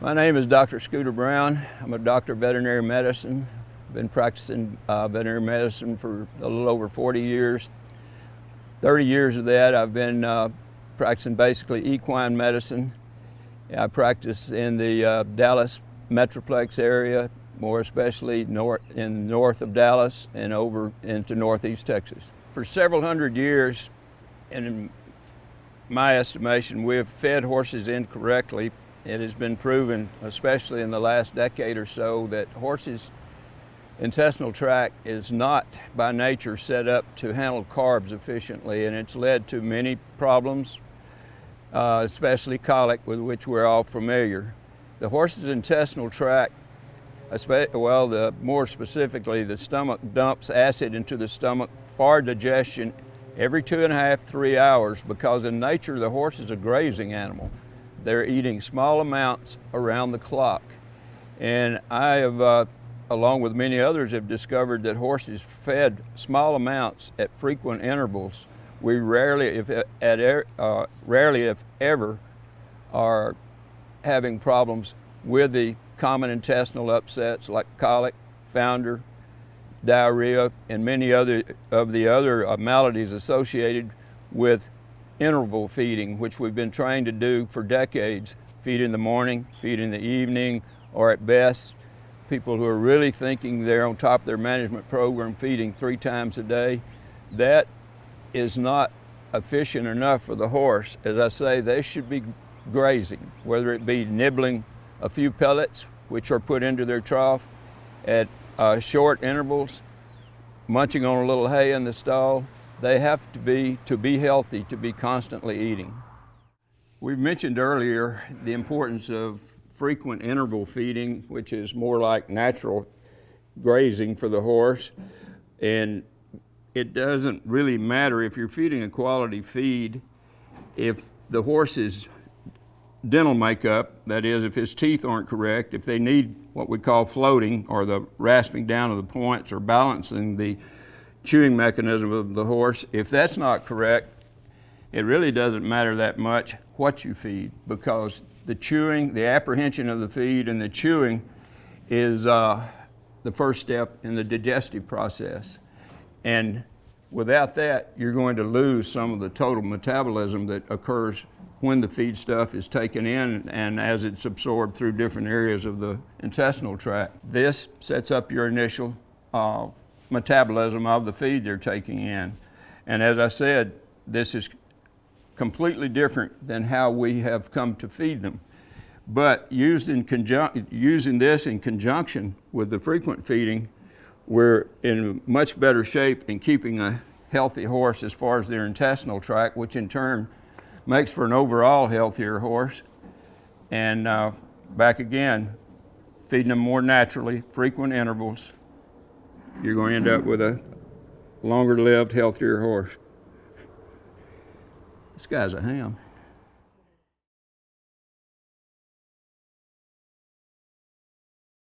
My name is Dr. Scooter Brown. I'm a doctor of veterinary medicine. I've been practicing veterinary medicine for a little over 40 years. 30 years of that I've been practicing basically equine medicine. I practice in the Dallas Metroplex area, more especially in north of Dallas and over into northeast Texas. For several hundred years, in my estimation, we have fed horses incorrectly. It has been proven, especially in the last decade or so, that horses' intestinal tract is not by nature set up to handle carbs efficiently, and it's led to many problems, especially colic, with which we're all familiar. The horse's intestinal tract, more specifically, the stomach dumps acid into the stomach for digestion every 2.5 to 3 hours, because in nature the horse is a grazing animal. They're eating small amounts around the clock. And I have, along with many others, have discovered that horses fed small amounts at frequent intervals, we rarely, if ever, are having problems with the common intestinal upsets like colic, founder, diarrhea, and many other maladies associated with interval feeding, which we've been trained to do for decades. Feed in the morning, feed in the evening, or at best, people who are really thinking they're on top of their management program, feeding 3 times a day. That is not efficient enough for the horse. As I say, they should be grazing, whether it be nibbling a few pellets, which are put into their trough at short intervals, munching on a little hay in the stall. They have to be healthy, to be constantly eating. We've mentioned earlier the importance of frequent interval feeding, which is more like natural grazing for the horse. And it doesn't really matter if you're feeding a quality feed, if the horse's dental makeup, that is, if his teeth aren't correct, if they need what we call floating, or the rasping down of the points, or balancing the chewing mechanism of the horse, if that's not correct, it really doesn't matter that much what you feed, because the chewing, the apprehension of the feed and the chewing is the first step in the digestive process. And without that, you're going to lose some of the total metabolism that occurs when the feed stuff is taken in and as it's absorbed through different areas of the intestinal tract. This sets up your initial metabolism of the feed they're taking in. And as I said, this is completely different than how we have come to feed them. But using this in conjunction with the frequent feeding, we're in much better shape in keeping a healthy horse as far as their intestinal tract, which in turn makes for an overall healthier horse. And back again, feeding them more naturally, frequent intervals, you're going to end up with a longer lived, healthier horse. This guy's a ham.